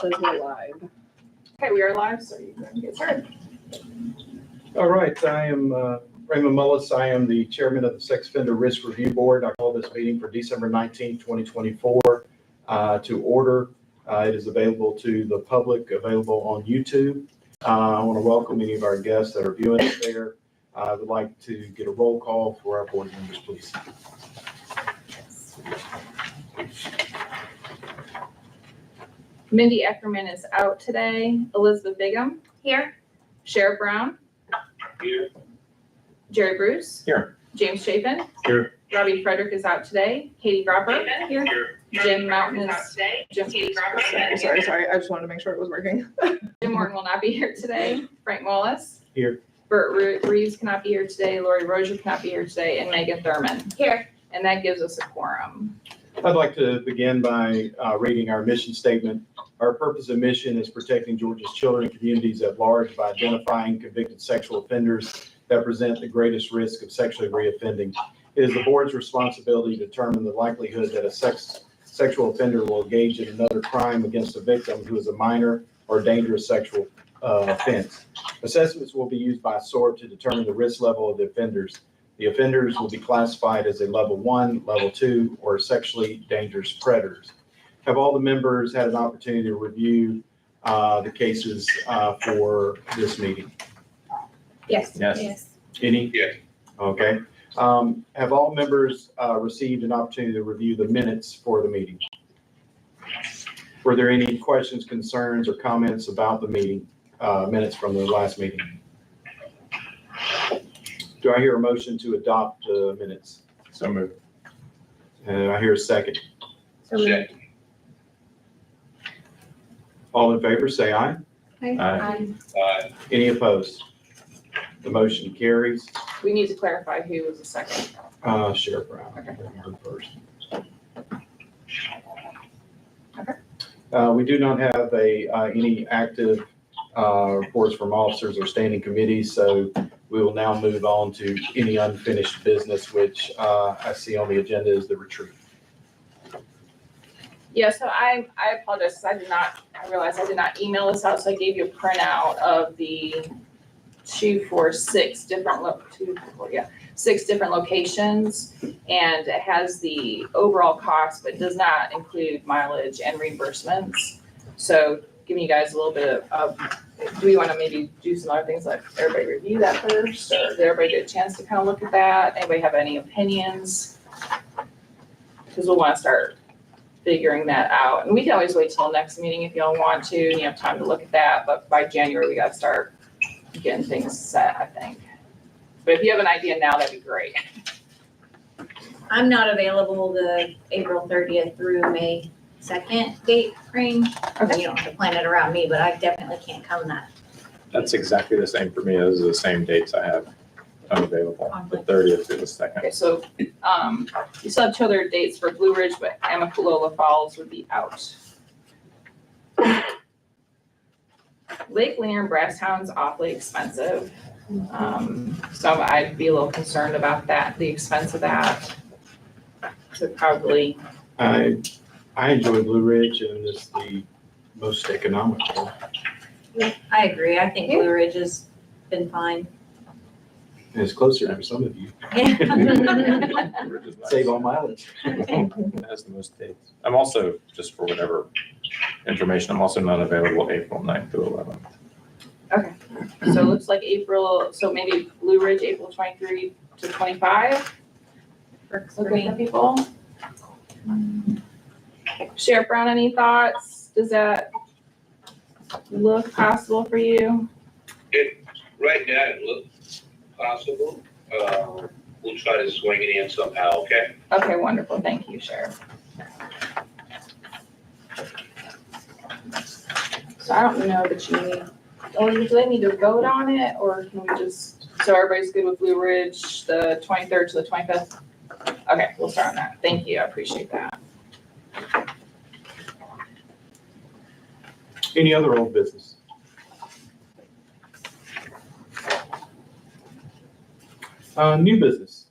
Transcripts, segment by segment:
says we're live. Okay, we are live, so you can get started. All right, I am Raymond Mullis. I am the chairman of the Sex Offender Risk Review Board. I call this meeting for December 19th, 2024 to order. It is available to the public, available on YouTube. I want to welcome any of our guests that are viewing us there. I would like to get a roll call for our board members, please. Mindy Eckerman is out today. Elizabeth Bigham. Here. Sheriff Brown. Here. Jerry Bruce. Here. James Chapin. Here. Robbie Frederick is out today. Katie Grapper. Here. Jim Mountain is. Sorry. I just wanted to make sure it was working. Jim Morton will not be here today. Frank Wallace. Here. Bert Reeves cannot be here today. Lori Rozier cannot be here today. And Megan Thurman. Here. And that gives us a quorum. I'd like to begin by reading our mission statement. Our purpose and mission is protecting Georgia's children and communities at large by identifying convicted sexual offenders that present the greatest risk of sexually reoffending. It is the board's responsibility to determine the likelihood that a sexual offender will engage in another crime against a victim who is a minor or dangerous sexual offense. Assessments will be used by SORT to determine the risk level of the offenders. The offenders will be classified as a level 1, level 2, or sexually dangerous predators. Have all the members had an opportunity to review the cases for this meeting? Yes. Yes. Any? Yes. Okay. Have all members received an opportunity to review the minutes for the meeting? Were there any questions, concerns, or comments about the meeting, minutes from the last meeting? Do I hear a motion to adopt the minutes? So moved. I hear a second. Second. All in favor, say aye. Aye. Any opposed? The motion carries. We need to clarify who was the second. Sheriff Brown. Okay. Heard first. Okay. We do not have any active reports from officers or standing committees, so we will now move on to any unfinished business, which I see on the agenda is the retreat. Yeah, so I apologize, I realized I did not email this out, so I gave you a printout of the 6 different locations. And it has the overall cost, but does not include mileage and reimbursements. So giving you guys a little bit of, do we want to maybe do some other things, like everybody review that first, or did everybody get a chance to kind of look at that? Anybody have any opinions? Because we'll want to start figuring that out. And we can always wait till next meeting if y'all want to, and you have time to look at that, but by January, we got to start getting things set, I think. But if you have an idea now, that'd be great. I'm not available the April 30th through May 2nd date range. Okay. You don't have to plan it around me, but I definitely can't come that. That's exactly the same for me. Those are the same dates I have unavailable, the Conflict. 30th to the 2nd. Okay, so, you still have 2 other dates for Blue Ridge, but Amicalola Falls would be out. Lake Lanier and Brasstown's awfully expensive. So I'd be a little concerned about that, the expense of that. So probably, I enjoy Blue Ridge, and it's the most economical. I agree. I think Blue Ridge has been fine. And it's closer for some of you. Ridge is nice. Save on mileage. It has the most dates. I'm also, just for whatever information, I'm also not available April 9th to 11th. okay. So it looks like April, so maybe Blue Ridge, April 23 to 25. Works for Looking me. for people. Sheriff Brown, any thoughts? Does that look possible for you? Right now, it looks possible. We'll try to swing it in somehow, okay? Okay, wonderful. Thank you, Sheriff. So I don't know that you need, do they need to vote on it, or can we just, so everybody's good with Blue Ridge, the 23rd to the 25th? Okay, we'll start on that. Thank you. I appreciate that. Any other old business? New business.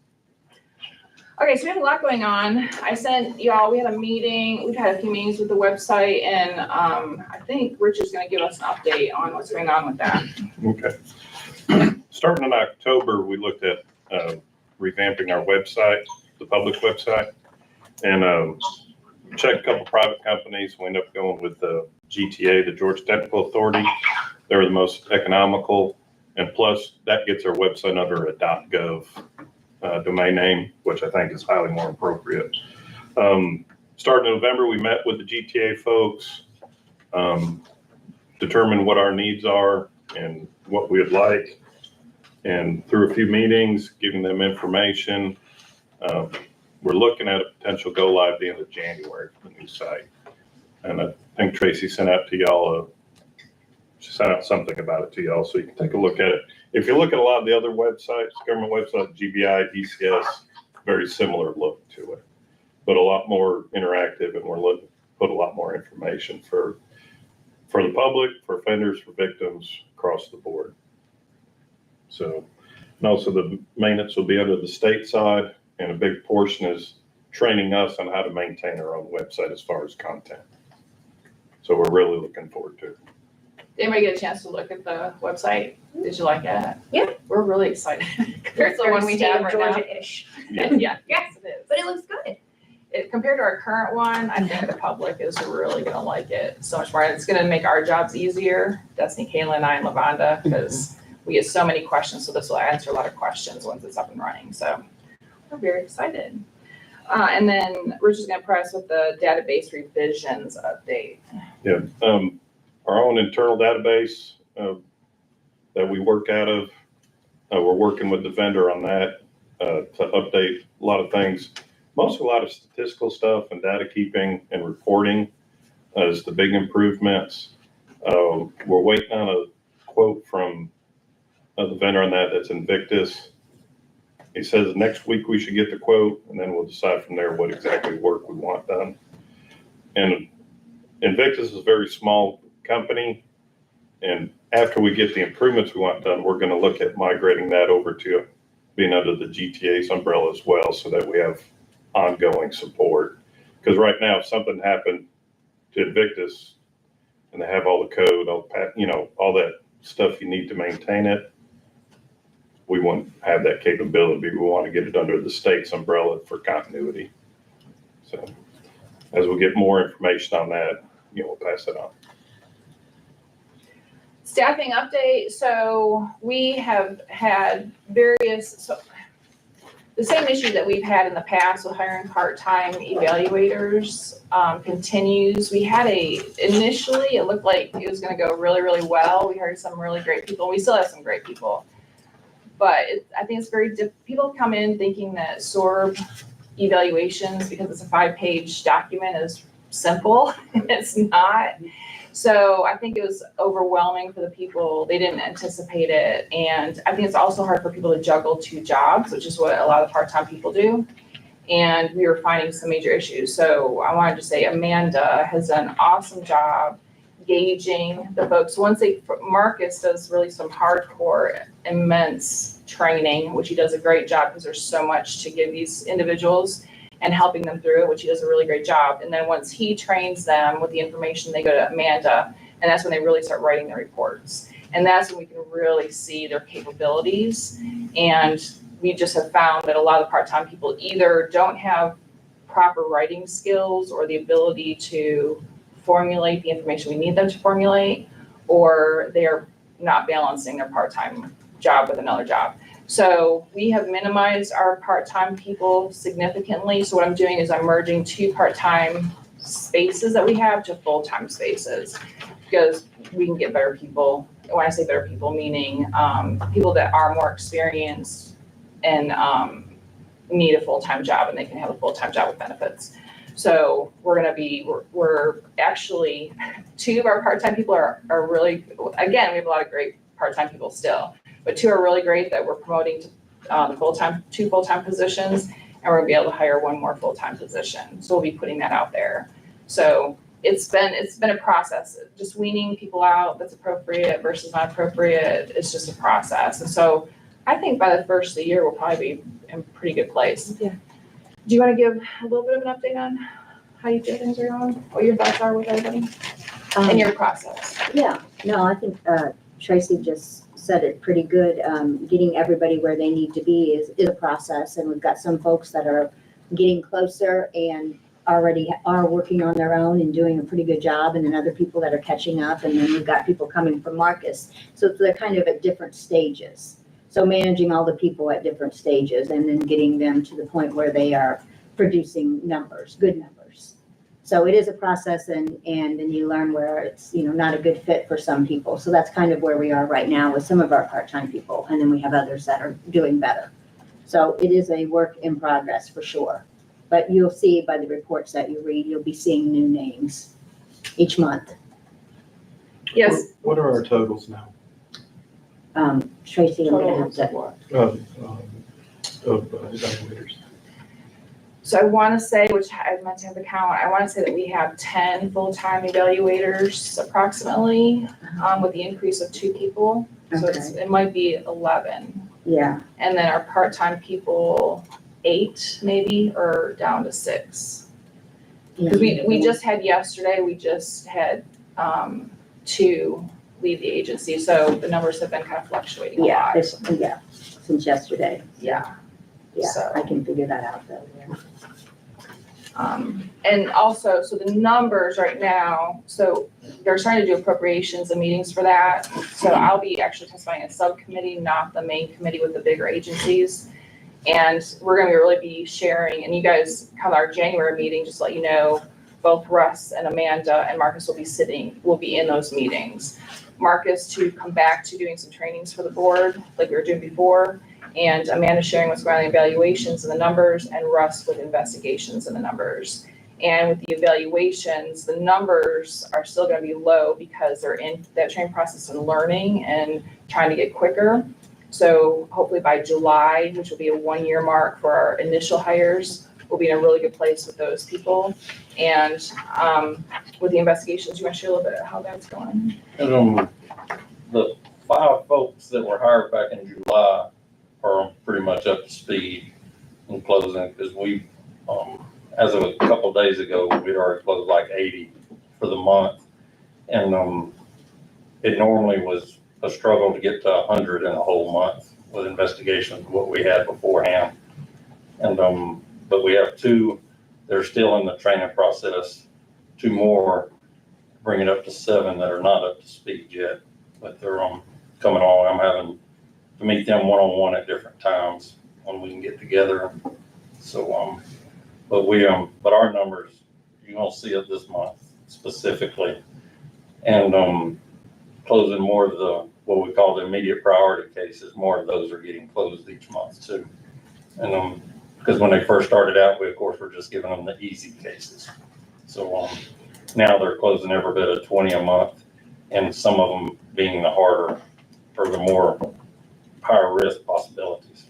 Okay, Okay, so we have a lot going on. I sent y'all, we had a meeting, we've had a few meetings with the website, and I think Rich is gonna give us an update on what's going on with that. Okay. Starting in October, we looked at revamping our website, the public website, and checked a couple private companies. We ended up going with the GTA, the Georgia Technical Authority. They were the most economical, and plus that gets our website under a .gov domain name, which I think is highly more appropriate. Starting in November, we met with the GTA folks, determined what our needs are and what we would like. And through a few meetings, giving them information, we're looking at a potential go live at the end of January for the new site. And I think Tracy sent out to y'all, she sent out something about it to y'all, so you can take a look at it. If you look at a lot of the other websites, government websites, GBI, DCS, very similar look to it, but a lot more interactive, and we're looking to put a lot more information for the public, for offenders, for victims across the board. So, and also the maintenance will be under the state side, and a big portion is training us on how to maintain our own website as far as content. So we're really looking forward to it. Did anybody get a chance to look at the website? Did you like it? Yeah. We're really excited. Compared It's to the one we have right now. Georgia-ish. Yeah, yes, it is. But it looks good. Compared to our current one, I think the public is really gonna like it so much more. It's gonna make our jobs easier, Destiny, Kayla, and I, and Lavonda, because we get so many questions, so this will answer a lot of questions once it's up and running, so we're very excited. And then Rich is gonna press with the database revisions update. Yeah, our own internal database that we work out of, we're working with the vendor on that to update a lot of things. Mostly a lot of statistical stuff and data keeping and reporting is the big improvements. We're waiting on a quote from the vendor on that, that's Invictus. He says next week we should get the quote, and then we'll decide from there what exactly work we want done. And Invictus is a very small company, and after we get the improvements we want done, we're going to look at migrating that over to being under the GTA's umbrella as well, so that we have ongoing support. Because right now, if something happened to Invictus and they have all the code, all that stuff you need to maintain it, we wouldn't have that capability. We want to get it under the state's umbrella for continuity. So as we get more information on that, we'll pass it on. Staffing update, so we have had various, the same issue that we've had in the past with hiring part-time evaluators continues. We had initially, it looked like it was gonna go really, really well. We hired some really great people. We still have some great people. But I think it's people come in thinking that SORB evaluations, because it's a 5-page document, is simple. It's not. So I think it was overwhelming for the people. They didn't anticipate it. And I think it's also hard for people to juggle 2 jobs, which is what a lot of part-time people do. And we were finding some major issues. So I wanted to say Amanda has done an awesome job gauging the folks. Marcus does really some hardcore, immense training, which he does a great job because there's so much to give these individuals, and helping them through it, which he does a really great job. And then once he trains them with the information, they go to Amanda, and that's when they really start writing their reports. And that's when we can really see their capabilities. And we just have found that a lot of part-time people either don't have proper writing skills or the ability to formulate the information we need them to formulate, or they're not balancing their part-time job with another job. So we have minimized our part-time people significantly. So what I'm doing is I'm merging 2 part-time spaces that we have to full-time spaces, because we can get better people. When I say better people, meaning people that are more experienced and need a full-time job, and they can have a full-time job with benefits. So we're actually, 2 of our part-time people are really, again, we have a lot of great part-time people still, but 2 are really great that we're promoting to 2 full-time positions, and we're gonna be able to hire 1 more full-time position. So we'll be putting that out there. So it's been a process, just weaning people out that's appropriate versus not appropriate. It's just a process. And so I think by the first of the year, we'll probably be in a pretty good place. Yeah. Do you want to give a little bit of an update on how you feel things are going, what your thoughts are with everybody and your process? Yeah, no, I think Tracy just said it pretty good. Getting everybody where they need to be is a process, and we've got some folks that are getting closer and already are working on their own and doing a pretty good job, and then other people that are catching up, and then we've got people coming from Marcus. So they're kind of at different stages. So managing all the people at different stages and then getting them to the point where they are producing numbers, good numbers. So it is a process, and then you learn where it's, not a good fit for some people. So that's kind of where we are right now with some of our part-time people. And then we have others that are doing better. So it is a work in progress for sure. But you'll see by the reports that you read, you'll be seeing new names each month. Yes. What are our totals now? Tracy, I'm gonna Total have to, support. Of evaluators. So I want to say, which I meant to have the count, I want to say that we have 10 full-time evaluators approximately, with the increase of 2 people. So it might be 11. yeah. And then our part-time people, 8 maybe, or down to 6. Because we just had yesterday, we just had 2 leave the agency, so the numbers have been kind of fluctuating a Yeah, lot. since yesterday. Yeah. Yeah, So- I can figure that out though, yeah. And also, so the numbers right now, so they're starting to do appropriations and meetings for that. So I'll be actually testifying in subcommittee, not the main committee with the bigger agencies. And we're gonna really be sharing, and you guys come to our January meeting, just to let you know, both Russ and Amanda and Marcus will be in those meetings. Marcus to come back to doing some trainings for the board, like we were doing before, and Amanda sharing what's going on in evaluations and the numbers, and Russ with investigations and the numbers. And with the evaluations, the numbers are still gonna be low because they're in that training process and learning and trying to get quicker. So hopefully by July, which will be a 1-year mark for our initial hires, we'll be in a really good place with those people. And with the investigations, you want to share a little bit of how that's going? And the 5 folks that were hired back in July are pretty much up to speed in closing, because we, as of a couple of days ago, we'd already closed like 80 for the month. And it normally was a struggle to get to 100 in a whole month with investigations, what we had beforehand. And but we have 2, they're still in the training process, 2 more, bring it up to 7 that are not up to speed yet, but they're coming along. I'm having to meet them one-on-one at different times when we can get together. So, but our numbers, you're gonna see it this month specifically. And closing more of the, what we call the immediate priority cases, more of those are getting closed each month too. And because when they first started out, we of course were just giving them the easy cases. So now they're closing every bit of 20 a month, and some of them being the harder or the more higher risk possibilities.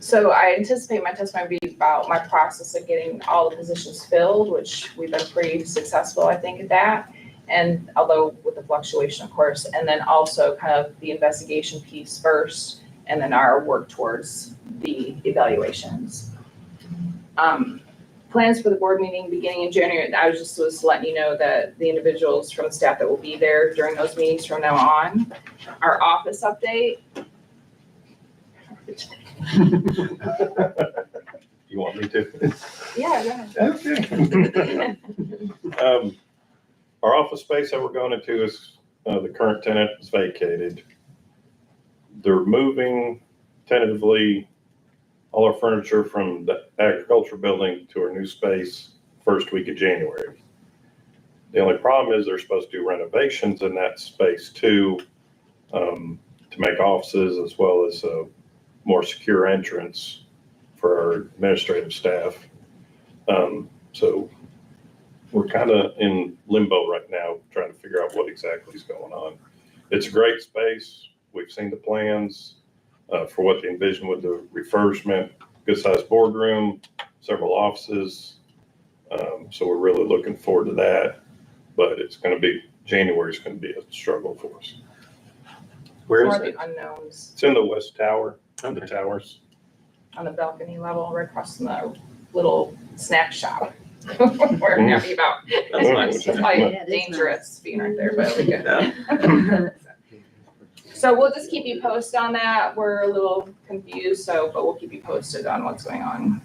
So I anticipate my testimony will be about my process of getting all the positions filled, which we've been pretty successful, I think, at that. And although with the fluctuation, of course, and then also kind of the investigation piece first, and then our work towards the evaluations. Plans for the board meeting beginning in January. I was letting you know that the individuals from the staff that will be there during those meetings from now on. Our office update. You want me to? Yeah, go ahead. Okay. Our office space that we're going into is, the current tenant is vacated. They're moving tentatively all our furniture from the agriculture building to our new space first week of January. The only problem is they're supposed to do renovations in that space too, to make offices as well as a more secure entrance for our administrative staff. So we're kind of in limbo right now, trying to figure out what exactly is going on. It's a great space. We've seen the plans for what they envision with the refurbishment, good sized boardroom, several offices. So we're really looking forward to that, but January is going to be a struggle for us. Where More is of it? the unknowns. It's in the West Tower, the towers. on the balcony level, right across from the little snack shop. We're happy about. That's nice. It's probably Yeah, it is dangerous being right there, but we good. Yeah. So we'll just keep you posted on that. We're a little confused, but we'll keep you posted on what's going on.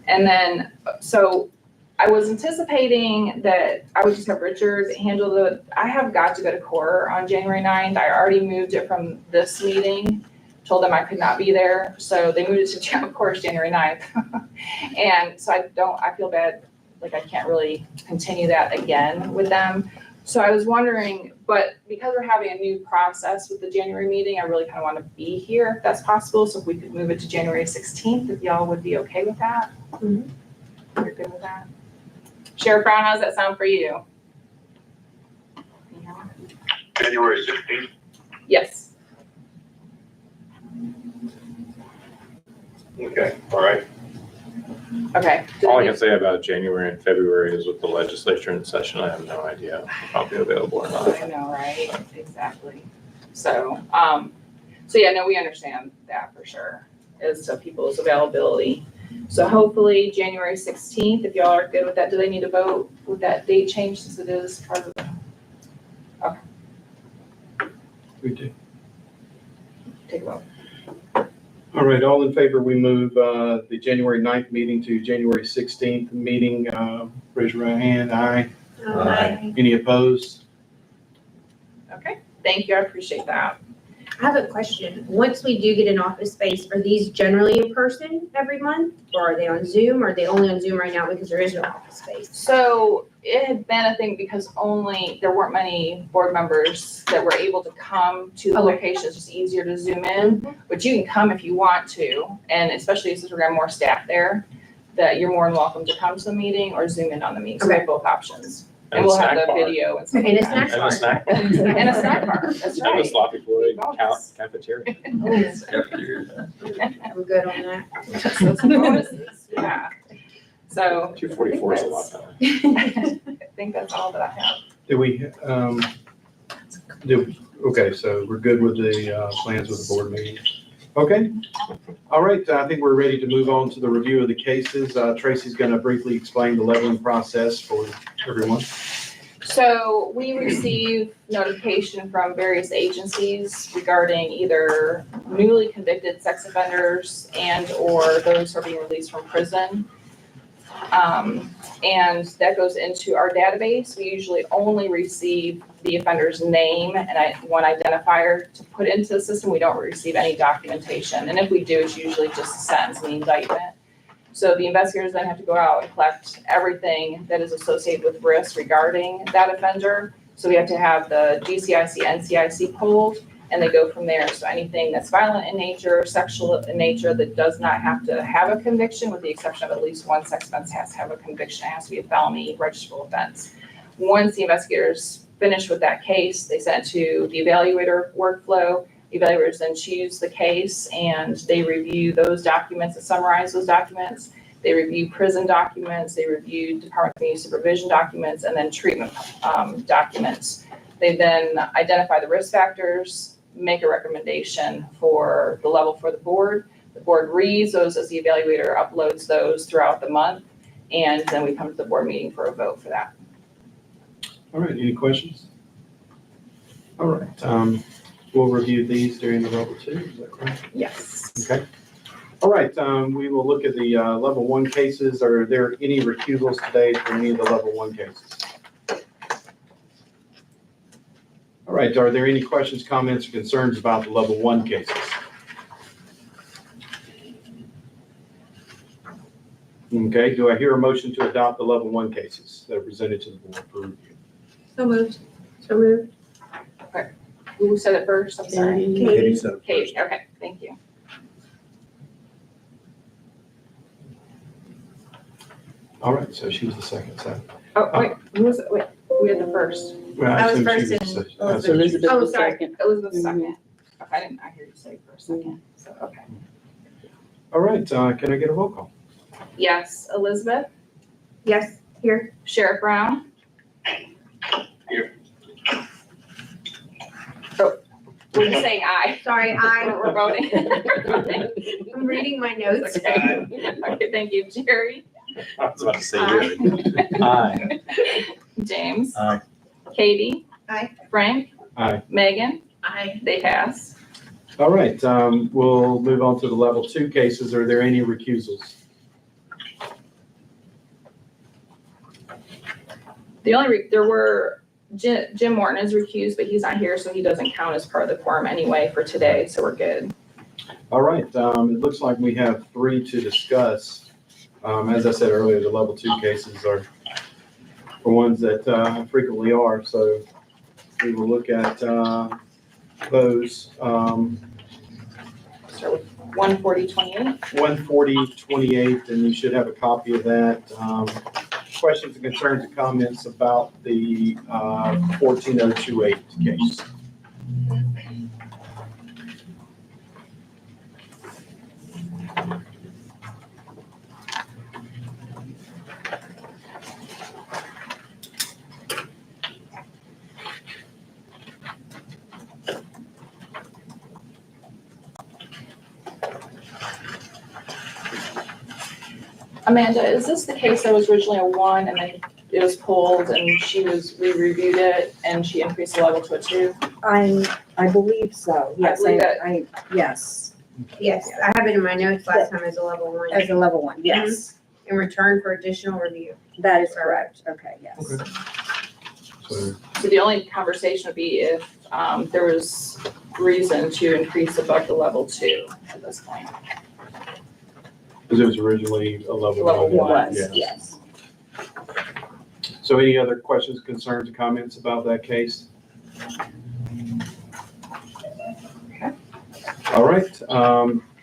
And then, so I was anticipating that I would just have Richard handle I have got to go to CORE on January 9th. I already moved it from this meeting, told them I could not be there. So they moved it to, of course, January 9th. And so I feel bad, like I can't really continue that again with them. So I was wondering, but because we're having a new process with the January meeting, I really kind of want to be here if that's possible. So if we could move it to January 16th, if y'all would be okay with that? Mhm. You're good with that? Sheriff Brown, how's that sound for you? Yeah. January 16th. Yes. Okay, all right. Okay. All I can say about January and February is with the legislature in session, I have no idea if I'll be available or not. I know, right? Exactly. So, yeah, no, we understand that for sure, as to people's availability. So hopefully January 16th, if y'all are good with that, do they need to vote with that date change since it is part of the, We do. take a vote? All right, all in favor, we move the January 9th meeting to January 16th meeting. Raise your right hand. Aye. Aye. Any opposed? Okay, thank you, I appreciate that. I have a question. Once we do get an office space, are these generally in person every month? Or are they on Zoom? Or are they only on Zoom right now because there is no office space? So it had been a thing because there weren't many board members that were able to come to the Okay. location. It's just easier to zoom in, but you can come if you want to. And especially since we're gonna have more staff there, that you're more than welcome to come to the meeting or zoom in on the meeting. So we have both options. And And a we'll have snack the bar. video and stuff. And a like that. snack And bar. a snack bar. And a snack bar, that's And a right. sloppy Floyd Bonus. cafeteria. I'm good on that. Those bonuses, yeah. So 244 is a lot better. I think that's all that I have. Do we, okay, so we're good with the plans with the board meeting. Okay, all right, I think we're ready to move on to the review of the cases. Tracy's going to briefly explain the leveling process for everyone. So we receive notification from various agencies regarding either newly convicted sex offenders and or those who are being released from prison. And that goes into our database. We usually only receive the offender's name and one identifier to put into the system. We don't receive any documentation. And if we do, it's usually just a sentence in the indictment. So the investigators then have to go out and collect everything that is associated with risk regarding that offender. So we have to have the GCIC, NCIC pulled, and they go from there. So anything that's violent in nature, sexual in nature, that does not have to have a conviction, with the exception of at least one sex offense has to have a conviction. It has to be a felony registrable offense. Once the investigators finish with that case, they send it to the evaluator workflow. The evaluators then choose the case and they review those documents and summarize those documents. They review prison documents, they review Department of Community Supervision documents, and then treatment documents. They then identify the risk factors, make a recommendation for the level for the board. The board reads those as the evaluator uploads those throughout the month, and then we come to the board meeting for a vote for that. All right, any questions? All right, we'll review these during the level 2, is that correct? Yes. Okay. All right, we will look at the level 1 cases. Are there any recusals today for any of the level 1 cases? All right, are there any questions, comments, or concerns about the level 1 cases? Okay, do I hear a motion to adopt the level 1 cases that are presented to the board for review? So moved. So moved. Who said it first? I'm sorry. Katie said it Kate, first. okay, thank you. All right, so she was the second, so. Oh, wait, who was it? Wait, we had the first. Well, I was assume she first the and second. Elizabeth. Elizabeth Oh, was sorry, second. Elizabeth second. Okay, I didn't hear you say for a second, so, okay. All right, can I get a roll call? Yes, Elizabeth, Yes, here. Sheriff Brown. Here. Oh, We're just saying aye. Sorry, We're voting. I'm reading my notes. Okay, Okay, thank you. Jerry, I was about to say Aye. Jerry. Aye. James. Aye. Katie. Aye. Frank. Aye. Megan. Aye. They pass. All right, we'll move on to the level 2 cases. Are there any recusals? The only, there were, Jim Morton is recused, but he's not here, so he doesn't count as part of the quorum anyway for today, so we're good. All right, it looks like we have 3 to discuss. As I said earlier, the level 2 cases are the ones that frequently are, so we will look at those. Start with 14028. 14028, and you should have a copy of that. Questions and concerns and comments about the 14028 case? Amanda, is this the case that was originally a 1 and then it was pulled and we reviewed it and she increased the level to a 2? I believe so, yes, believe that- yes, Yes, I have it in my notes last time as a level 1, as a level 1, yes, in return for additional review. that is correct, okay, yes. Okay. So, So the only conversation would be if there was reason to increase above the level 2 at this point. because it was originally a level Level 1. one. Yeah. Yes. So any other questions, concerns, or comments about that case? Okay. All right,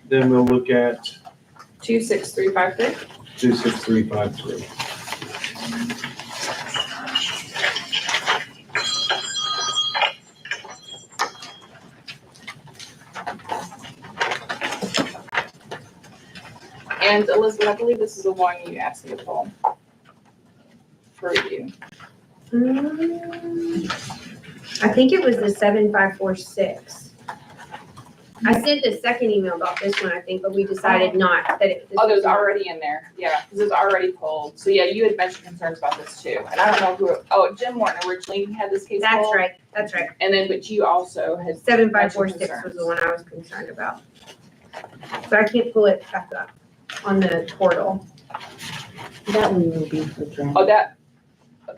then we'll look at 26353. 26353. And Elizabeth, I believe this is the one you asked me to pull for review. I think it was the 7546. I sent the second email about this one, I think, but we decided not that it. this Oh, there's was not- already in there, yeah, because it's already pulled. So yeah, you had mentioned concerns about this too. And I don't know who, Jim Morton originally had this case That's pulled. right, that's right. And then, but you also had. 7546 was the one I was concerned about. So I can't pull it back up on the portal. That one will be for Jen. Oh, that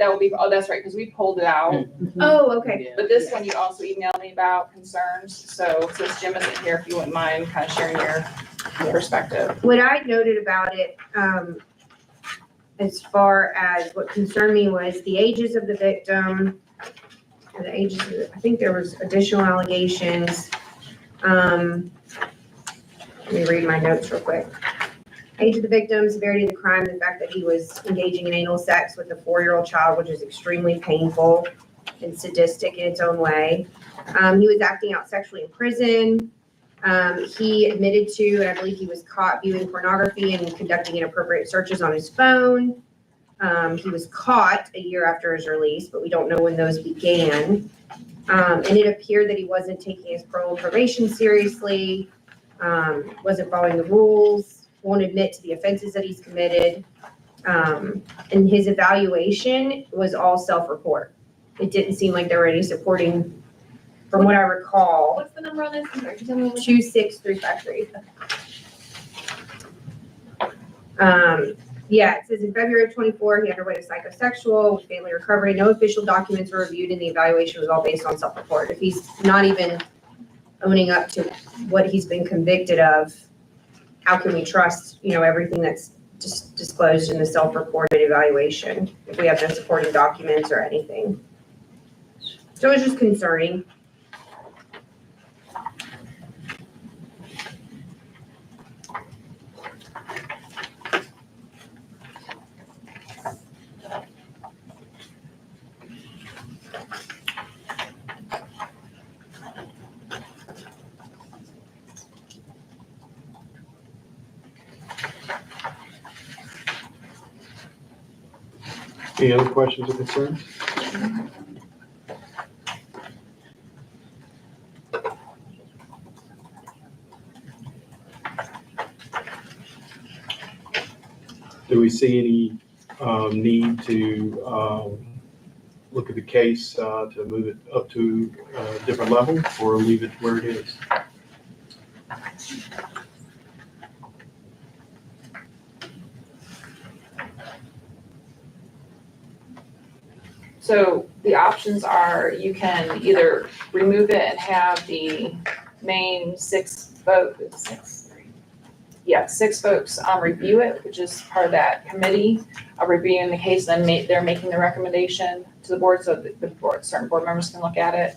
will be, that's right, because we pulled it out. Oh, okay. But this one you also emailed me about concerns. So since Jim isn't here, if you wouldn't mind kind of sharing your perspective. What I noted about it, as far as what concerned me was the ages of the victim, and the ages, I think there was additional allegations. Let me read my notes real quick. Age of the victim, severity of the crime, the fact that he was engaging in anal sex with a 4-year-old child, which is extremely painful and sadistic in its own way. He was acting out sexually in prison. He admitted to, and I believe he was caught viewing pornography and conducting inappropriate searches on his phone. He was caught a year after his release, but we don't know when those began. And it appeared that he wasn't taking his parole and probation seriously, wasn't following the rules, won't admit to the offenses that he's committed. And his evaluation was all self-report. It didn't seem like there were any supporting, from what I recall. What's the number on this? I'm sorry, can you tell me what- 26353. Yeah, it says in February of 24, he underwent a psychosexual with family recovery. No official documents were reviewed and the evaluation was all based on self-report. If he's not even owning up to what he's been convicted of, how can we trust, everything that's just disclosed in the self-reported evaluation if we have no supporting documents or anything? So it was just concerning. Any other questions or concerns? Do we see any need to look at the case to move it up to a different level or leave it where it is? So the options are you can either remove it and have the main six folks review it, which is part of that committee of reviewing the case, then they're making the recommendation to the board so that the board, certain board members can look at it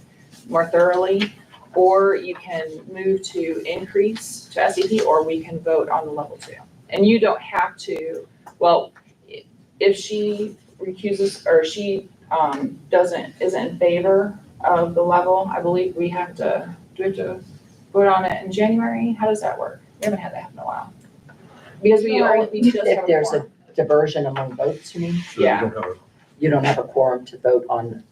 more thoroughly. Or you can move to increase to SEP, or we can vote on the level 2. And you don't have to, well, if she recuses or she isn't in favor of the level, I believe do we have to vote on it in January? How does that work? We haven't had that in a while. Because we just have If a there's quorum. a diversion among votes, you mean? Yeah. You don't have a quorum to vote on,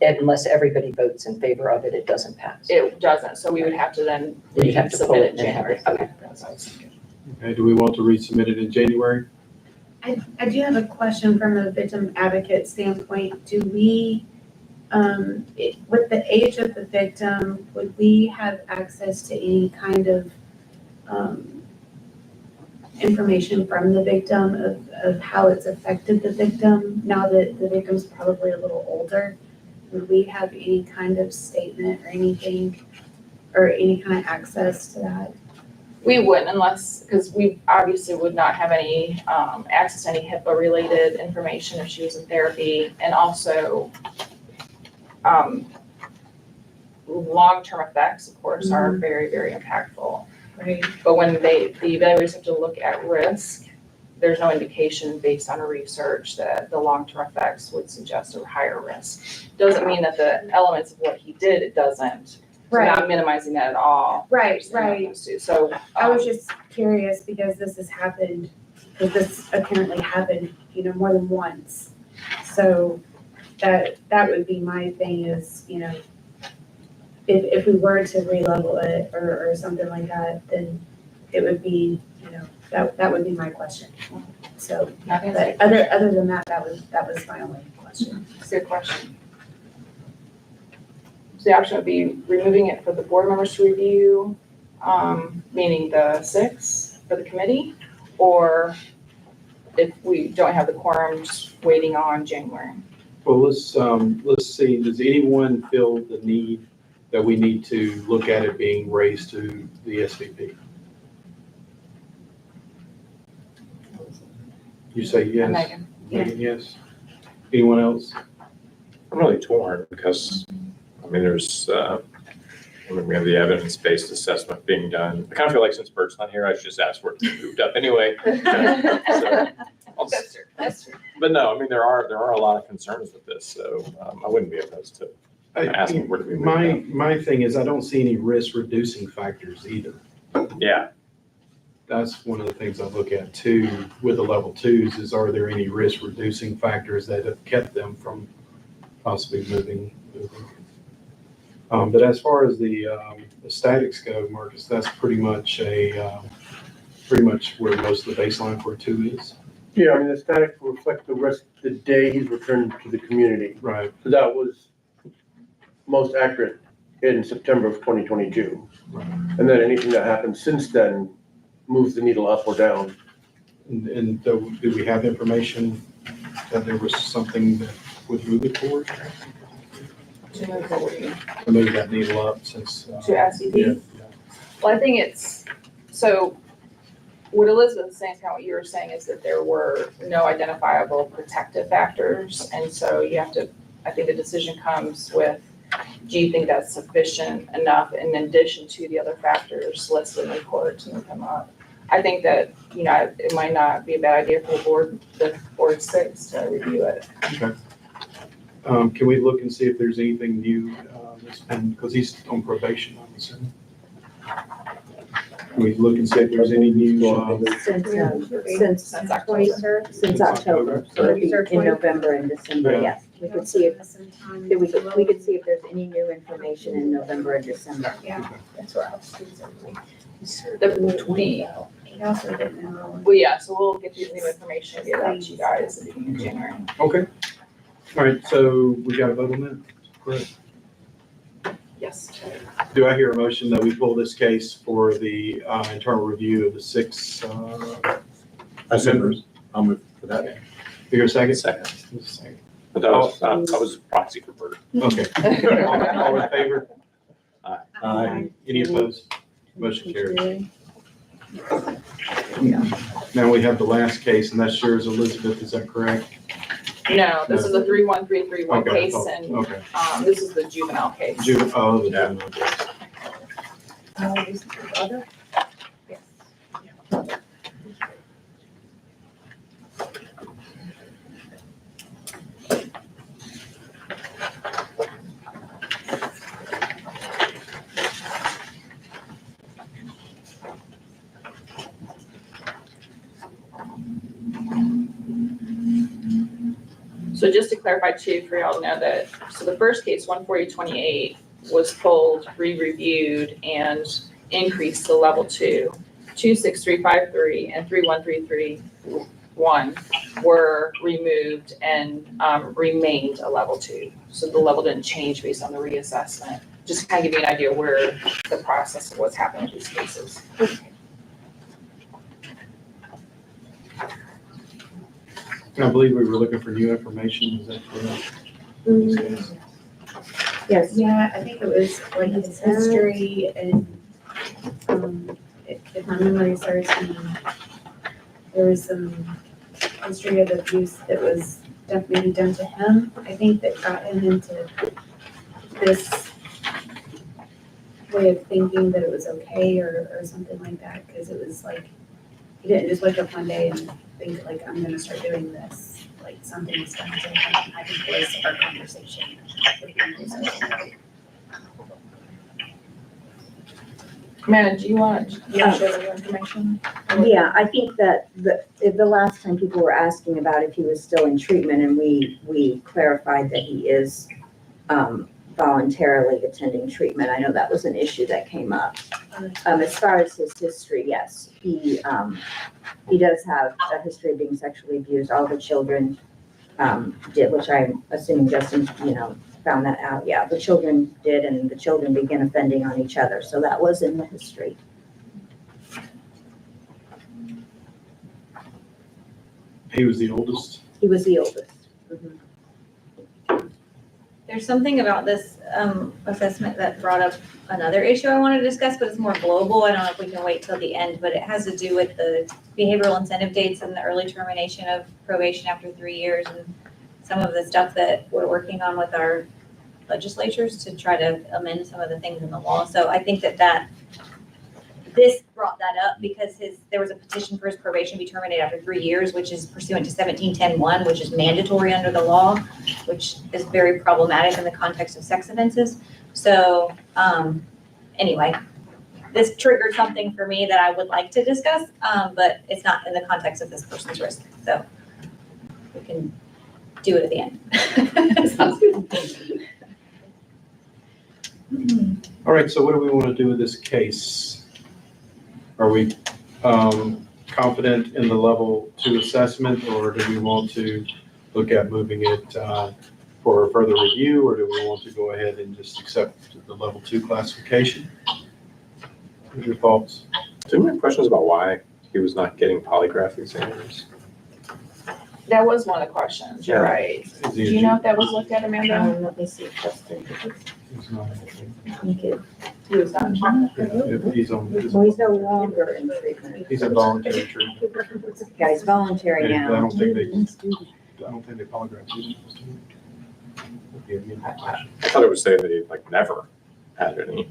unless everybody votes in favor of it, it doesn't pass. It doesn't, so we would have to then You'd have to pull resubmit it it and in then have January. it voted. Okay, that's what I was thinking. Okay, do we want to resubmit it in January? I do have a question from a victim advocate standpoint. Do we, with the age of the victim, would we have access to any kind of information from the victim of how it's affected the victim now that the victim's probably a little older? Would we have any kind of statement or anything, or any kind of access to that? We wouldn't unless, because we obviously would not have any access to any HIPAA-related information if she was in therapy. And also, long-term effects, of course, are very, very impactful. Right. But when the evaluators have to look at risk, there's no indication based on research that the long-term effects would suggest a higher risk. Doesn't mean that the elements of what he did, it doesn't. So not minimizing that at all. Right. So. I was just curious because this has happened, because this apparently happened, more than once. So that would be my thing is, if we were to re-level it or something like that, then it would be, that would be my question. So, but other than that, that was my only question. That's a good question. So the option would be removing it for the board members to review, meaning the 6 for the committee, or if we don't have the quorum, just waiting on January. Well, let's see, does anyone feel the need that we need to look at it being raised to the SVP? You say yes? Megan. Megan, yes. Anyone else? I'm really torn because, we have the evidence-based assessment being done. I kind of feel like since Bert's not here, I should just ask for it to be moved up anyway. That's true. But no, there are a lot of concerns with this, so I wouldn't be opposed to asking where to be moved up. My thing is I don't see any risk reducing factors either. Yeah, That's one of the things I look at too with the level 2s is are there any risk reducing factors that have kept them from possibly moving? But as far as the statics go, Marcus, that's pretty much where most of the baseline for a 2 is. Yeah, the statics will reflect the rest of the day he's returned to the community. Right. So that was most accurate in September of 2022. And then anything that happened since then moves the needle up or down. And do we have information that there was something that would move it forward? To move forward. To move that needle up since. To SEP? Yeah. Well, I think so what Elizabeth is saying, kind of what you were saying, is that there were no identifiable protective factors. And so I think the decision comes with, do you think that's sufficient enough in addition to the other factors listed in the report to move them up? I think that, it might not be a bad idea for the board 6 to review it. Okay. Can we look and see if there's anything new that's been, because he's on probation, I'm assuming. Can we look and see if there's any new? Since October. Since October, so it'd be in November and December, Yeah. yes. We could see if there's any new information in November and December. Yeah. That's where I was. He also didn't enroll. Well, yeah, so we'll get you new information, get out to you guys at the beginning of January. Okay. All right, so we got a vote on that? Correct. Yes. Do I hear a motion that we pull this case for the internal review of the 6 members? I'll move for that. You hear a second? Second. Second. But that was, I was proxy for Bert. Okay. All in favor? Aye. Any opposed? Motion carries. Now we have the last case, and that's yours, Elizabeth, is that correct? No, this is a 31331 Okay, case, oh, and okay. this is the juvenile case. The juvenile case. So just to clarify too, for y'all to know that, so the first case, 14028, was pulled, re-reviewed, and increased to level 2. 26353 and 31331 were removed and remained a level 2. So the level didn't change based on the reassessment. Just to kind of give you an idea where the process of what's happening with these cases. I believe we were looking for new information, is that correct? Yes. Yeah, I think it was like his history and, if my memory serves me, there was some history of abuse that was maybe done to him, I think, that got him into this way of thinking that it was okay or something like that, because it was like, he didn't just wake up one day and think like, I'm gonna start doing this, like something was done to him. I think was our conversation with him. Amanda, do you want to share the information? Yeah, I think that the last time people were asking about if he was still in treatment, and we clarified that he is voluntarily attending treatment. I know that was an issue that came up. As far as his history, yes, he does have a history of being sexually abused. All the children did, which I'm assuming Justin, found that out. Yeah, the children did, and the children began offending on each other. So that was in the history. He was the oldest. He was the oldest. Mhm. There's something about this assessment that brought up another issue I want to discuss, but it's more global. I don't know if we can wait till the end, but it has to do with the behavioral incentive dates and the early termination of probation after 3 years, and some of the stuff that we're working on with our legislatures to try to amend some of the things in the law. So I think that this brought that up because there was a petition for his probation to be terminated after 3 years, which is pursuant to 1710-1, which is mandatory under the law, which is very problematic in the context of sex offenses. So anyway, this triggered something for me that I would like to discuss, but it's not in the context of this person's risk. So we can do it at the end. Sounds good. All right, so what do we want to do with this case? Are we confident in the level 2 assessment, or do we want to look at moving it for further review, or do we want to go ahead and just accept the level 2 classification? What are your thoughts? Do we have questions about why he was not getting polygraph exams? That was one of the questions, you're Yeah. right. Is Do he you know if that was looked at, Amanda? Let me see if Justin, He's not. He was not. If he's on. well, he's no longer in treatment. He's in voluntary treatment. Yeah, he's voluntary And I now. don't think they polygraphed him. I thought it would say that he never had any.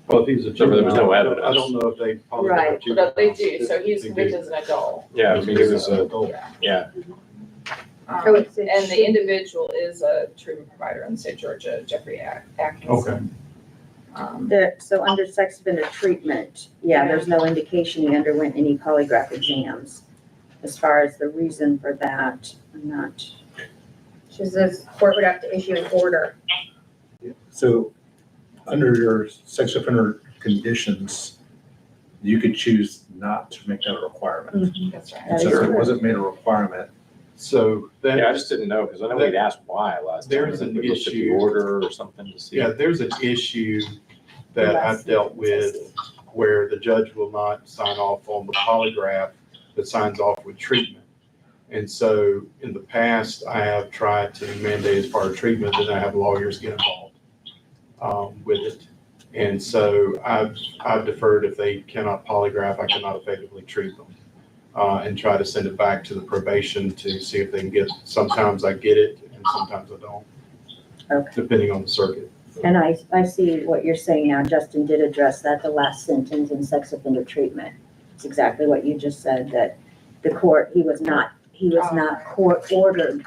Well, if he's a So there was no juvenile, I evidence. don't know if they Right. polygraphed you. But they do, so he's They do. convicted as an adult. Yeah, I mean, he was, adult. yeah. So it's- And the individual is a treatment provider in the state of Georgia, Jeffrey Atkins. Okay. So under sex offender treatment, yeah, there's no indication he underwent any polygraph exams. As far as the reason for that, I'm not. She says court would have to issue an order. So under your sex offender conditions, you could choose not to make that a requirement. That's right. That is So it correct. wasn't made a requirement. So Yeah, I that, just didn't know, because I know we'd asked why last time. There's and an we looked at the issue. order or something to see. yeah, there's an issue that I've dealt with where the judge will not sign off on the polygraph, but signs off with treatment. And so in the past, I have tried to mandate as part of treatment that I have lawyers get involved with it. And so I've deferred. If they cannot polygraph, I cannot effectively treat them. And try to send it back to the probation to see if they can get, sometimes I get it and sometimes I don't. Okay. Depending on the circuit. And I see what you're saying now. Justin did address that, the last sentence in sex offender treatment. It's exactly what you just said, that the court, he was not court ordered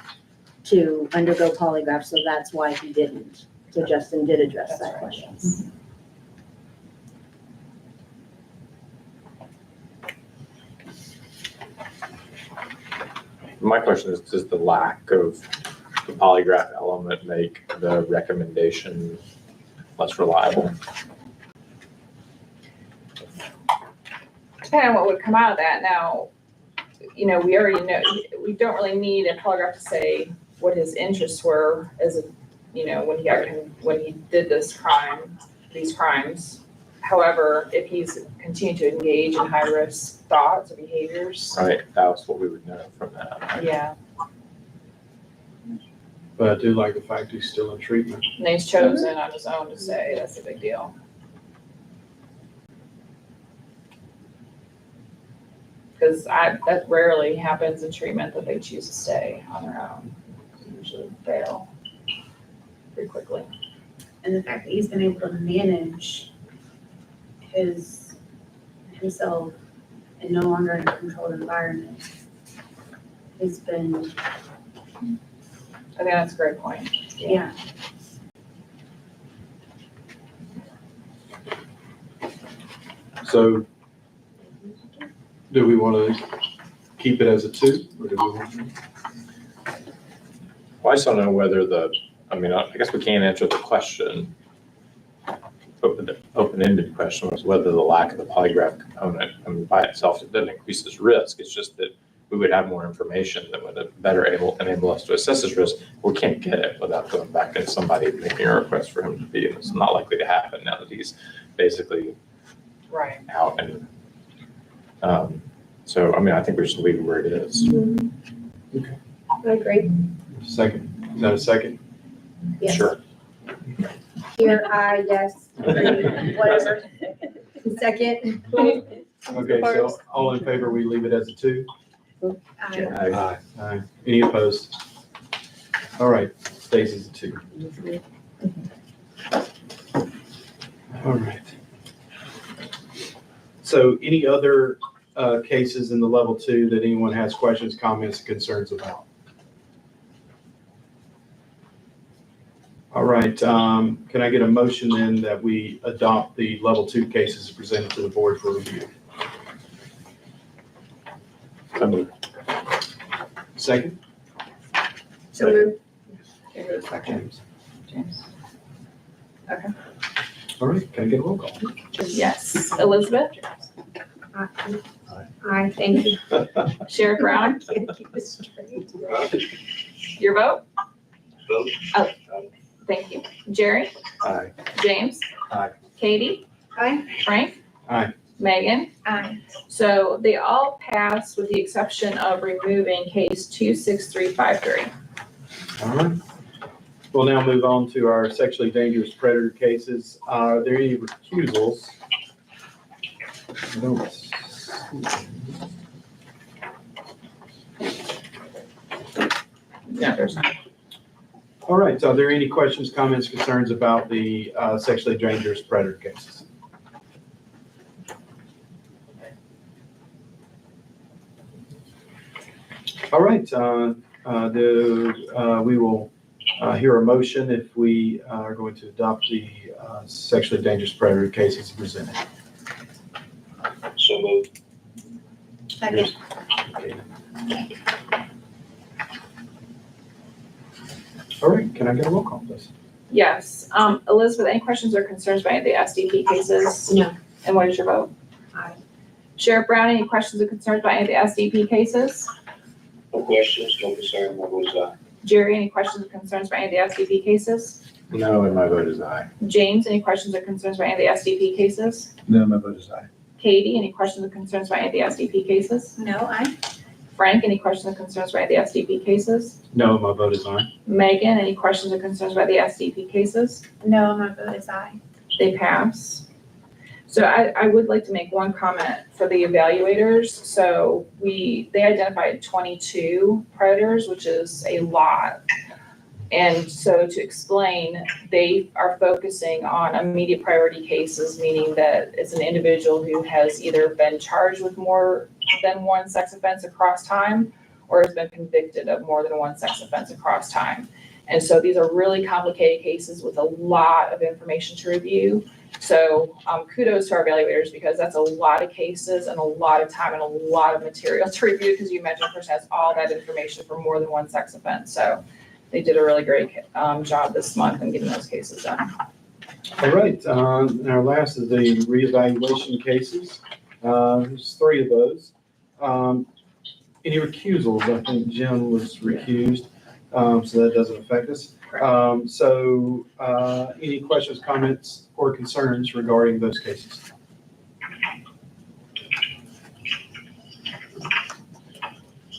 to undergo polygraph, so that's why he didn't. So Justin did address that question. My question is, does the lack of the polygraph element make the recommendation less reliable? Depending on what would come out of that. Now, we already know, we don't really need a polygraph to say what his interests were as a, when he did these crimes. However, if he's continued to engage in high-risk thoughts or behaviors. Right, that was what we would know from that. Yeah, But I do like the fact he's still in treatment. and he's chosen on his own to say, that's a big deal. Because that rarely happens in treatment that they choose to stay on their own. They usually fail pretty quickly. And the fact that he's been able to manage himself and no longer in a controlled environment has been, I think that's a great point. yeah. So do we want to keep it as a 2 or do we want to? Well, I just don't know whether I guess we can't answer the question. Open-ended question was whether the lack of the polygraph component, by itself, it doesn't increase his risk. It's just that we would have more information that would better enable us to assess his risk. We can't get it without going back and somebody making a request for him to be, and it's not likely to happen now that he's basically Right. out. And so, I think we should leave it where it is. I agree. Second, is that a second? Yes. Sure. Here, yes, whatever. Second. Okay, so all in favor, we leave it as a 2? Aye. Any opposed? All right, stays as a 2. All right. So any other cases in the level 2 that anyone has questions, comments, concerns about? All right, can I get a motion then that we adopt the level 2 cases presented to the board for review? Second? So moved. Give it a second. James. Okay. All right, can I get a roll call? Yes. Elizabeth? Aye, thank you. Sheriff Brown? Can't keep this straight. Your vote? Vote. Oh, thank you. Jerry? Aye. James? Aye. Katie? Aye. Frank? Aye. Megan? Aye. So they all passed with the exception of removing case 26353. All right. We'll now move on to our sexually dangerous predator cases. Are there any recusals? I don't see. Yeah, there's none. All right, are there any questions, comments, concerns about the sexually dangerous predator cases? All right, we will hear a motion if we are going to adopt the sexually dangerous predator cases presented. So moved. Second. Okay. All right, can I get a roll call, please? Yes. Elizabeth, any questions or concerns about any of the SDP cases? No. And what is your vote? Aye. Sheriff Brown, any questions or concerns about any of the SDP cases? No questions, no concern, my vote is aye. Jerry, any questions or concerns about any of the SDP cases? No, and my vote is aye. James, any questions or concerns about any of the SDP cases? No, my vote is aye. Katie, any questions or concerns about any of the SDP cases? No, I, Frank, any questions or concerns about any of the SDP cases? No, my vote is aye. Megan, any questions or concerns about the SDP cases? No, my vote is aye. They pass. So I would like to make one comment for the evaluators. So they identified 22 predators, which is a lot. And so to explain, they are focusing on immediate priority cases, meaning that it's an individual who has either been charged with more than one sex offense across time or has been convicted of more than one sex offense across time. And so these are really complicated cases with a lot of information to review. So kudos to our evaluators because that's a lot of cases and a lot of time and a lot of material to review because you imagine a person has all that information for more than one sex offense. So they did a really great job this month in getting those cases done. All right, and our last is the reevaluation cases. There's 3 of those. Any recusals? I think Jim was recused, so that doesn't affect us. So any questions, comments, or concerns regarding those cases?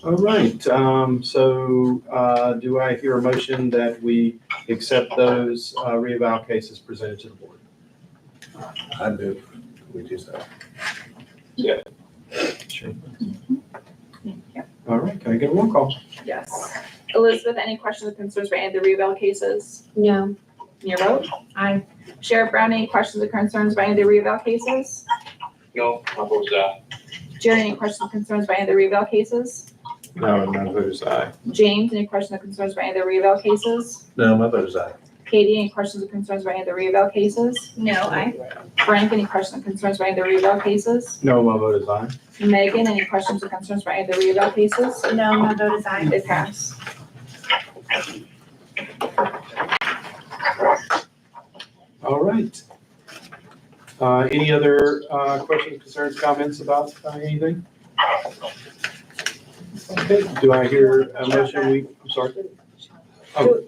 All right, so do I hear a motion that we accept those reeval cases presented to the board? I move, we do so. Sure. Yeah. All right, can I get a roll call? Yes. Elizabeth, any questions or concerns about any of the reval cases? No. Your vote? Aye. Sheriff Brown, any questions or concerns about any of the reval cases? No, my vote is aye. Jerry, any questions or concerns about any of the reval cases? No, and my vote is aye. James, any questions or concerns about any of the reval cases? No, my vote is aye. Katie, any questions or concerns about any of the reval cases? no, I, Frank, any questions or concerns about any of the reval cases? No, my vote is aye. Megan, any questions or concerns about any of the reval cases? No, my vote is aye. They pass. All right. Any other questions, concerns, comments about anything? Okay, do I hear a motion? I'm sorry. Oh,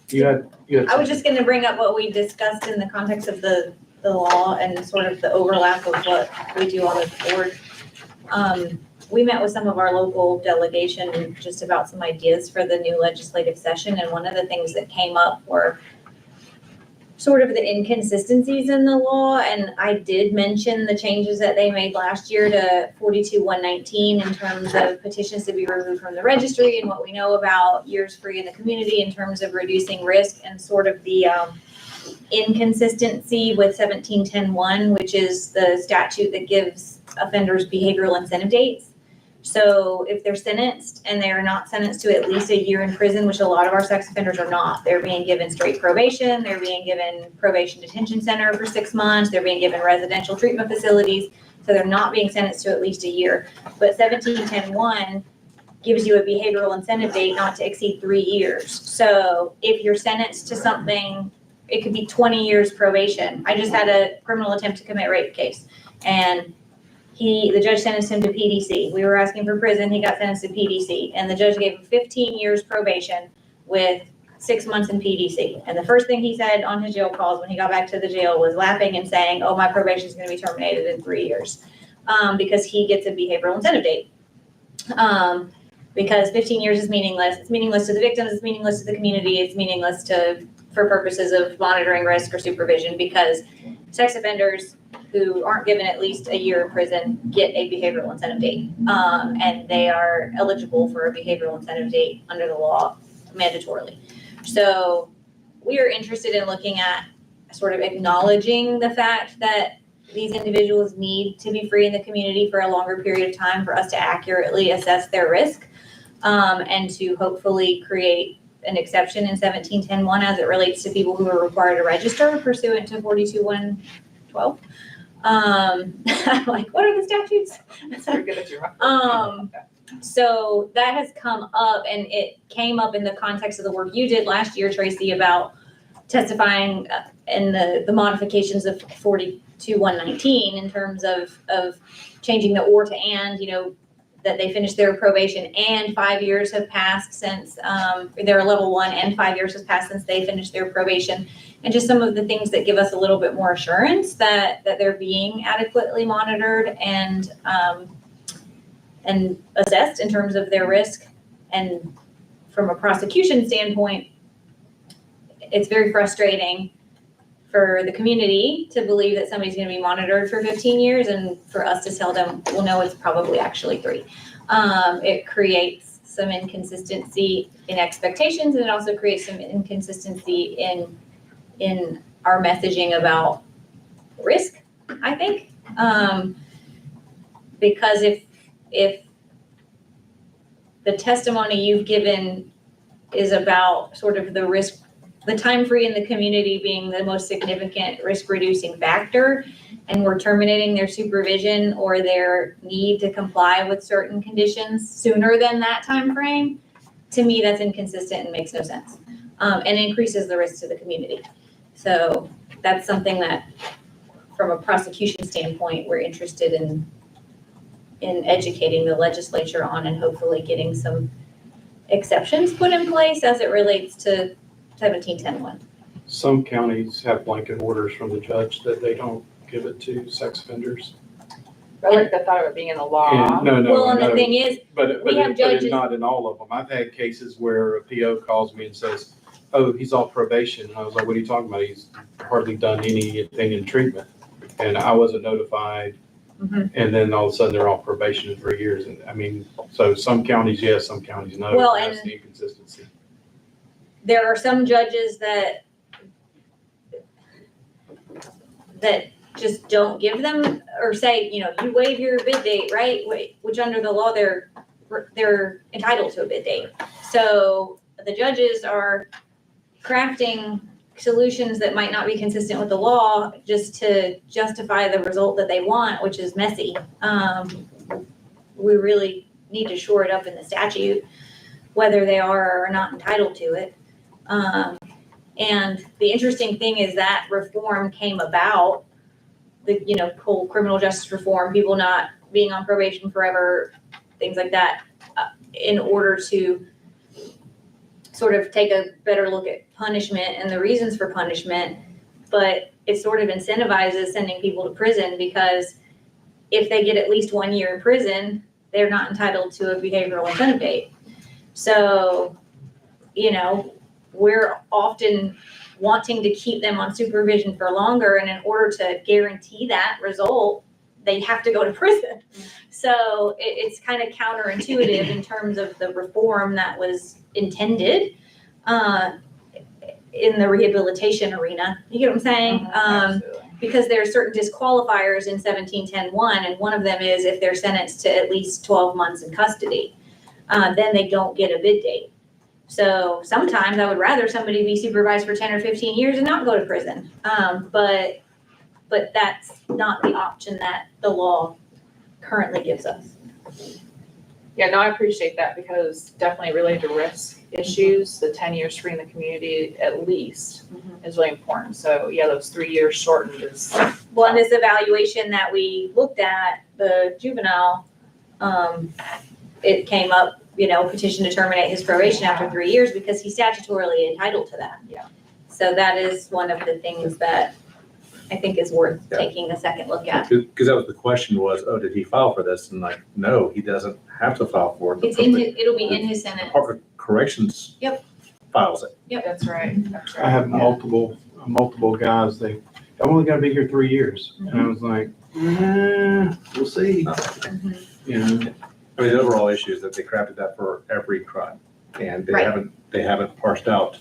you had. I was just gonna bring up what we discussed in the context of the law and sort of the overlap of what we do on the board. We met with some of our local delegation just about some ideas for the new legislative session, and one of the things that came up were sort of the inconsistencies in the law, and I did mention the changes that they made last year to 42-119 in terms of petitions to be removed from the registry and what we know about years free in the community in terms of reducing risk, and sort of the inconsistency with 1710-1, which is the statute that gives offenders behavioral incentive dates. So if they're sentenced and they are not sentenced to at least a year in prison, which a lot of our sex offenders are not, they're being given straight probation, they're being given probation detention center for 6 months, they're being given residential treatment facilities, so they're not being sentenced to at least a year. But 1710-1 gives you a behavioral incentive date not to exceed 3 years. So if you're sentenced to something, it could be 20 years probation. I just had a criminal attempt to commit rape case, and the judge sentenced him to PDC. We were asking for prison, he got sentenced to PDC, and the judge gave him 15 years probation with 6 months in PDC. And the first thing he said on his jail calls when he got back to the jail was laughing and saying, "Oh, my probation is going to be terminated in 3 years," because he gets a behavioral incentive date. Because 15 years is meaningless. It's meaningless to the victims, it's meaningless to the community, it's meaningless for purposes of monitoring risk or supervision, because sex offenders who aren't given at least a year in prison get a behavioral incentive date. And they are eligible for a behavioral incentive date under the law mandatorily. So we are interested in looking at sort of acknowledging the fact that these individuals need to be free in the community for a longer period of time for us to accurately assess their risk, and to hopefully create an exception in 1710-1 as it relates to people who are required to register pursuant to 42-112. I'm like, what are the statutes? You're good at your So that has come up, and it came up in the context of the work you did last year, Tracy, about testifying in the modifications of 42-119 in terms of changing the or to and, that they finished their probation and 5 years have passed since, they're level 1 and 5 years has passed since they finished their probation. And just some of the things that give us a little bit more assurance that they're being adequately monitored and assessed in terms of their risk. And from a prosecution standpoint, it's very frustrating for the community to believe that somebody's going to be monitored for 15 years and for us to tell them, well, no, it's probably actually 3. It creates some inconsistency in expectations, and it also creates some inconsistency in our messaging about risk, I think. Because if the testimony you've given is about sort of the risk, the time free in the community being the most significant risk reducing factor, and we're terminating their supervision or their need to comply with certain conditions sooner than that time frame, to me, that's inconsistent and makes no sense, and increases the risk to the community. So that's something that, from a prosecution standpoint, we're interested in educating the legislature on, and hopefully getting some exceptions put in place as it relates to 17-10-1. Some counties have blanket orders from the judge that they don't give it to sex offenders. I like the thought of it being in the law. And no, Well, and the thing is, but we have it's judges- not in all of them. I've had cases where a PO calls me and says, oh, he's off probation. And I was like, what are you talking about? He's hardly done anything in treatment. And I wasn't notified. Mhm. And then all of a sudden they're off probation in 3 years. And I mean, so some counties, yes, some counties, no. Well, That's and- the inconsistency. there are some judges that just don't give them, or say, you waive your bid date, right? Which under the law, they're entitled to a bid date. So the judges are crafting solutions that might not be consistent with the law just to justify the result that they want, which is messy. We really need to shore it up in the statute, whether they are or are not entitled to it. And the interesting thing is that reform came about, the whole criminal justice reform, people not being on probation forever, things like that, in order to sort of take a better look at punishment and the reasons for punishment. But it sort of incentivizes sending people to prison, because if they get at least 1 year in prison, they're not entitled to a behavioral incentive date. So, we're often wanting to keep them on supervision for longer, and in order to guarantee that result, they have to go to prison. So it's kind of counterintuitive in terms of the reform that was intended in the rehabilitation arena. You get what I'm saying? Absolutely. Because there are certain disqualifiers in 17-10-1, and one of them is if they're sentenced to at least 12 months in custody, then they don't get a bid date. So sometimes I would rather somebody be supervised for 10 or 15 years and not go to prison. But that's not the option that the law currently gives us. Yeah, no, I appreciate that, because definitely related to risk issues, the 10 years free in the community at least is really important. So yeah, those 3 years shortened is. Well, in this evaluation that we looked at, the juvenile, it came up, petition to terminate his probation after 3 years because he's statutorily entitled to that. Yeah. So that is one of the things that I think is worth Yeah. taking a second look at. Because that was the question was, oh, did he file for this? And like, no, he doesn't have to file for it. It's in his, it'll be in his sentence. Department of Corrections. Yep. Files it. That's right, that's right. I have multiple guys, I'm only gonna be here 3 years. And I was like, we'll see. Mhm. I mean, the overall issue is that they crafted that for every crime. And they Right. haven't parsed out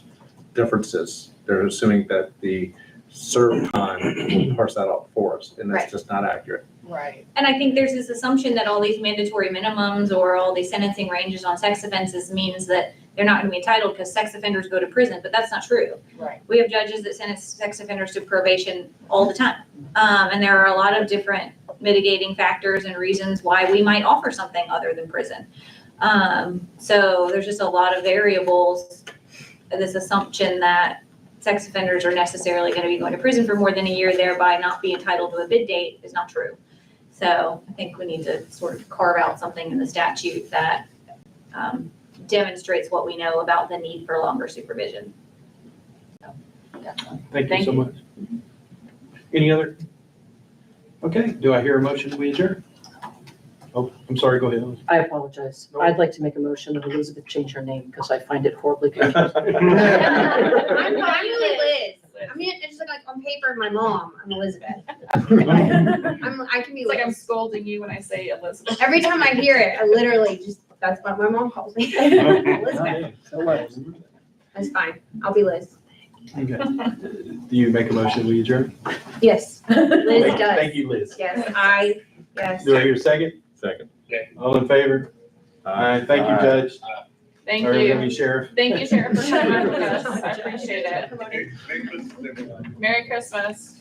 differences. They're assuming that the served time will parse that out for us, and that's Right. just not accurate. Right. And I think there's this assumption that all these mandatory minimums or all these sentencing ranges on sex offenses means that they're not gonna be entitled because sex offenders go to prison, but that's not true. Right. We have judges that sentence sex offenders to probation all the time. And there are a lot of different mitigating factors and reasons why we might offer something other than prison. So there's just a lot of variables, this assumption that sex offenders are necessarily gonna be going to prison for more than a year, thereby not be entitled to a bid date is not true. So I think we need to sort of carve out something in the statute that demonstrates what we know about the need for longer supervision. So, definitely. Thank you Thank so you. much. Any other? Okay, do I hear a motion to adjourn? Oh, I'm sorry, go ahead. I apologize. I'd like to make a motion that Elizabeth change her name because I find it horribly confusing. I'm really Liz. I mean, it's just like on paper, my mom, I'm Elizabeth. I can be It's like I'm Liz. scolding you when I say Elizabeth. Every time I hear it, I literally just, that's what my mom calls me. Elizabeth. That's fine. I'll be Liz. Okay. Do you make a motion to adjourn? Yes, Liz does. Thank you, Liz. Yes, yes. Do I hear a second? Second. All in favor? All right, thank you, Judge. Thank Or you. maybe Sheriff. Thank you, Sheriff, for coming with us. I appreciate it. Merry Christmas.